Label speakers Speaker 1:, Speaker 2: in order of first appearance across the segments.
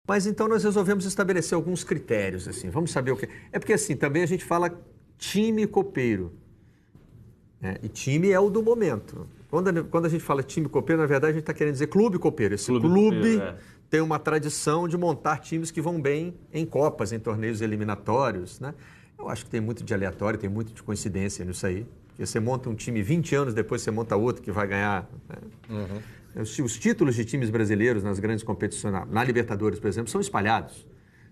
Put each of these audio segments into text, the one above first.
Speaker 1: Mas então nós resolvemos estabelecer alguns critérios, assim. Vamos saber o que... É porque, assim, também a gente fala time copeiro. Né? E time é o do momento. Quando a gente fala time copeiro, na verdade, a gente está querendo dizer clube copeiro. Esse clube tem uma tradição de montar times que vão bem em Copas, em torneios eliminatórios, né? Eu acho que tem muito de aleatório, tem muito de coincidência nisso aí. Porque você monta um time 20 anos, depois você monta outro que vai ganhar... Né? Os títulos de times brasileiros nas grandes competições, na Libertadores, por exemplo, são espalhados.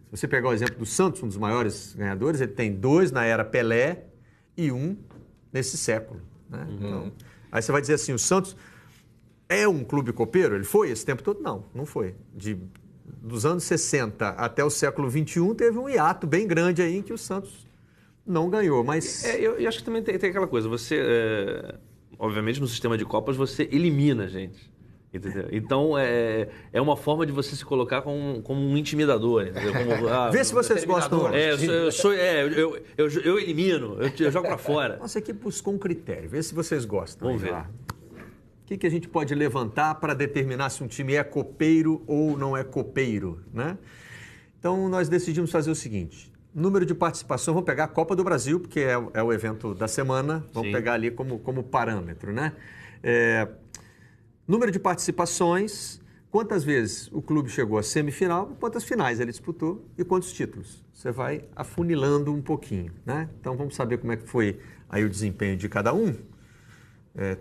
Speaker 1: Se você pegar o exemplo do Santos, um dos maiores ganhadores, ele tem 2 na era Pelé e 1 nesse século. Né? Então, aí você vai dizer assim, o Santos é um clube copeiro? Ele foi esse tempo todo? Não, não foi. Dos anos 60 até o século XXI, teve um hiato bem grande aí em que o Santos não ganhou, mas...
Speaker 2: Eu acho que também tem aquela coisa, você, obviamente no sistema de Copas, você elimina a gente. Entendeu? Então, é uma forma de você se colocar como um intimidador. Entendeu?
Speaker 1: Vê se vocês gostam.
Speaker 2: Eu elimino, eu jogo para fora.
Speaker 1: Nossa equipe buscou um critério, vê se vocês gostam.
Speaker 2: Vamos ver.
Speaker 1: Lá. O que a gente pode levantar para determinar se um time é copeiro ou não é copeiro, né? Então, nós decidimos fazer o seguinte... Número de participação, vamos pegar a Copa do Brasil, porque é o evento da semana, vamos pegar ali como parâmetro, né? Número de participações, quantas vezes o clube chegou à semifinal, quantas finais ele disputou e quantos títulos. Você vai afunilando um pouquinho, né? Então vamos saber como é que foi aí o desempenho de cada um.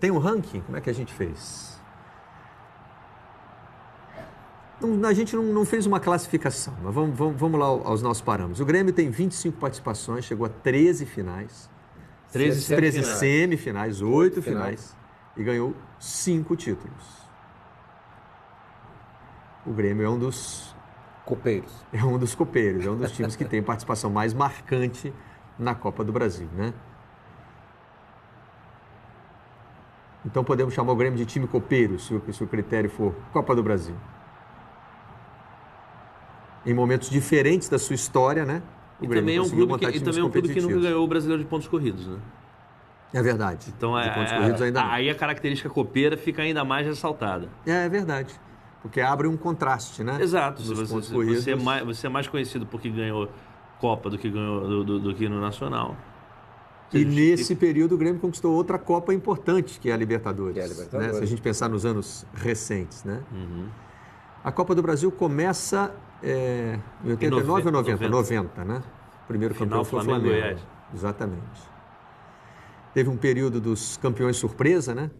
Speaker 1: Tem um ranking? Como é que a gente fez? A gente não fez uma classificação, mas vamos lá aos nossos parâmetros. O Grêmio tem 25 participações, chegou a 13 finais. 13 semifinais, 8 finais e ganhou 5 títulos. O Grêmio é um dos...
Speaker 3: Copeiros.
Speaker 1: É um dos copeiros, é um dos times que tem participação mais marcante na Copa do Brasil, né? Então podemos chamar o Grêmio de time copeiro, se o critério for Copa do Brasil. Em momentos diferentes da sua história, né?
Speaker 2: E também é um clube que nunca ganhou o Brasileiro de pontos corridos, né?
Speaker 1: É verdade.
Speaker 2: Então,
Speaker 1: pontos corridos ainda não.
Speaker 2: Aí a característica copeira fica ainda mais ressaltada.
Speaker 1: É verdade. Porque abre um contraste, né?
Speaker 2: Exato. Você é mais conhecido porque ganhou Copa do que ganhou do que no Nacional.
Speaker 1: E nesse período o Grêmio conquistou outra Copa importante, que é a Libertadores. Né? Se a gente pensar nos anos recentes, né? A Copa do Brasil começa em 89 ou 90? 90, né? O primeiro campeão foi o Flamengo. Goiás. Exatamente. Teve um período dos campeões surpresa, né?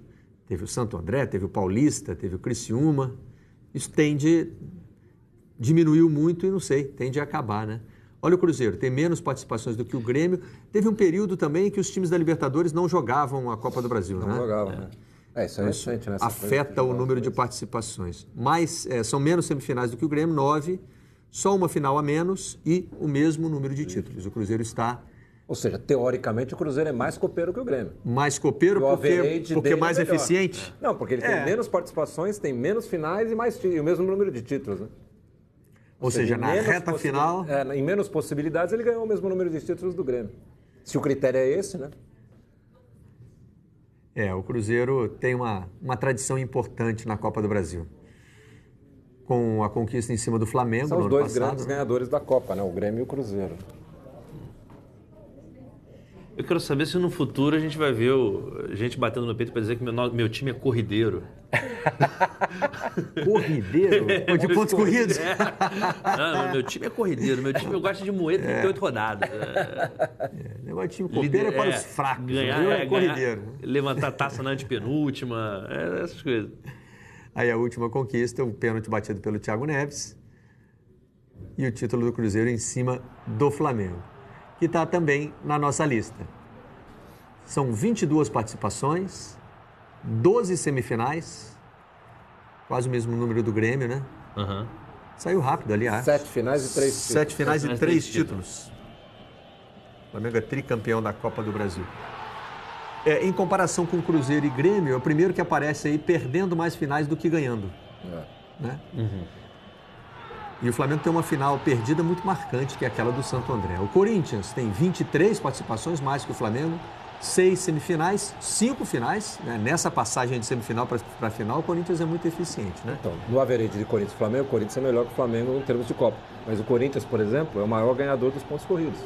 Speaker 1: Teve o Santo André, teve o Paulista, teve o Criciúma. Isso diminuiu muito e não sei, tende a acabar, né? Olha o Cruzeiro, tem menos participações do que o Grêmio. Teve um período também em que os times da Libertadores não jogavam a Copa do Brasil, né?
Speaker 3: Não jogavam, né? Isso é recente, né?
Speaker 1: Afeta o número de participações. Mas são menos semifinais do que o Grêmio, 9, só uma final a menos e o mesmo número de títulos. O Cruzeiro está...
Speaker 3: Ou seja, teoricamente o Cruzeiro é mais copeiro que o Grêmio.
Speaker 1: Mais copeiro porque mais eficiente?
Speaker 3: Não, porque ele tem menos participações, tem menos finais e o mesmo número de títulos, né?
Speaker 1: Ou seja, na reta final...
Speaker 3: em menos possibilidades ele ganhou o mesmo número de títulos do Grêmio. Se o critério é esse, né?
Speaker 1: O Cruzeiro tem uma tradição importante na Copa do Brasil. Com a conquista em cima do Flamengo
Speaker 3: no ano passado. São os dois grandes
Speaker 1: né?
Speaker 3: ganhadores da Copa, né? O Grêmio e o Cruzeiro.
Speaker 2: Eu quero saber se no futuro a gente vai ver gente batendo no peito para dizer que meu time é corrideiro.
Speaker 1: Corrideiro? De pontos corridos?
Speaker 2: Não, meu time é corrideiro. Meu time eu gosto de moer 38 rodadas.
Speaker 1: Negócio de time copeiro é para os fracos.
Speaker 2: Ganhar,
Speaker 1: corrideiro.
Speaker 2: Levantar taça na antepenúltima, essas coisas.
Speaker 1: Aí a última conquista, o pênalti batido pelo Thiago Neves e o título do Cruzeiro em cima do Flamengo, que está também na nossa lista. São 22 participações, 12 semifinais, quase o mesmo número do Grêmio, né? Saiu rápido, aliás.
Speaker 3: 7 finais e 3 títulos.
Speaker 1: 7 finais e 3 títulos. O Flamengo é tricampeão da Copa do Brasil. Em comparação com Cruzeiro e Grêmio, é o primeiro que aparece aí perdendo mais finais do que ganhando. Né? E o Flamengo tem uma final perdida muito marcante, que é aquela do Santo André. O Corinthians tem 23 participações, mais que o Flamengo, 6 semifinais, 5 finais, né? Nessa passagem de semifinal para final, o Corinthians é muito eficiente, né?
Speaker 3: Então, no average de Corinthians e Flamengo, o Corinthians é melhor que o Flamengo em termos de Copa. Mas o Corinthians, por exemplo, é o maior ganhador dos pontos corridos.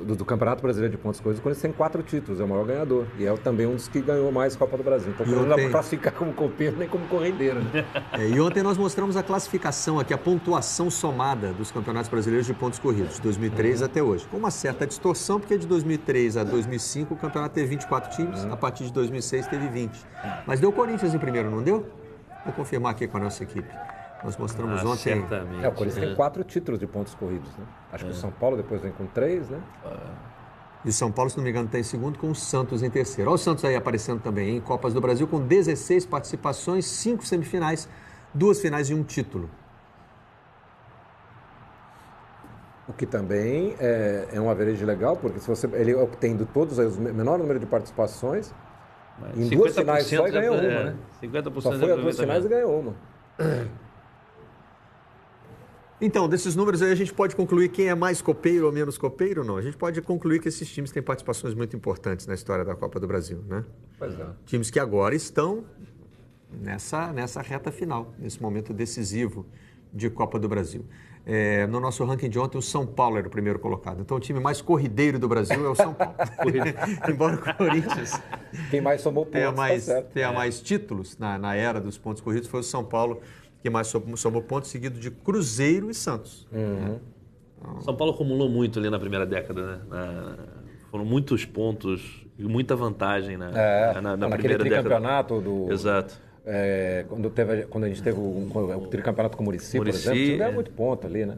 Speaker 3: Do Campeonato Brasileiro de Pontos Corridos, o Corinthians tem 4 títulos, é o maior ganhador. E é também um dos que ganhou mais Copa do Brasil. Então, não dá para classificar como copeiro nem como correndeiro, né?
Speaker 1: E ontem nós mostramos a classificação aqui, a pontuação somada dos campeonatos brasileiros de pontos corridos, de 2003 até hoje. Com uma certa distorção, porque de 2003 a 2005 o campeonato teve 24 times, a partir de 2006 teve 20. Mas deu Corinthians em primeiro, não deu? Vou confirmar aqui com a nossa equipe. Nós mostramos ontem.
Speaker 2: Certamente.
Speaker 3: O Corinthians tem 4 títulos de pontos corridos, né? Acho que o São Paulo depois vem com 3, né?
Speaker 1: E São Paulo, se não me engano, está em segundo, com o Santos em terceiro. Olha o Santos aí aparecendo também em Copas do Brasil, com 16 participações, 5 semifinais, 2 finais e 1 título.
Speaker 3: O que também é um average legal, porque se você, ele obtendo todos aí, o menor número de participações, em 2 finais só e ganhou uma, né?
Speaker 2: 50%
Speaker 3: Só foi a 2 finais e ganhou uma.
Speaker 1: Então, desses números aí a gente pode concluir quem é mais copeiro ou menos copeiro, não? A gente pode concluir que esses times têm participações muito importantes na história da Copa do Brasil, né?
Speaker 3: Pois é.
Speaker 1: Times que agora estão nessa reta final, nesse momento decisivo de Copa do Brasil. No nosso ranking de ontem, o São Paulo era o primeiro colocado. Então, o time mais corrideiro do Brasil é o São Paulo. Embora o Corinthians
Speaker 3: quem mais somou pontos,
Speaker 1: tenha mais títulos na era dos pontos corridos, foi o São Paulo que mais somou pontos, seguido de Cruzeiro e Santos.
Speaker 2: São Paulo acumulou muito ali na primeira década, né? Foram muitos pontos e muita vantagem na primeira década.
Speaker 3: Campeonato do...
Speaker 2: Exato.
Speaker 3: Quando a gente teve o tricampeonato com o Muricy, por exemplo, o time ganhou muito ponto ali, né?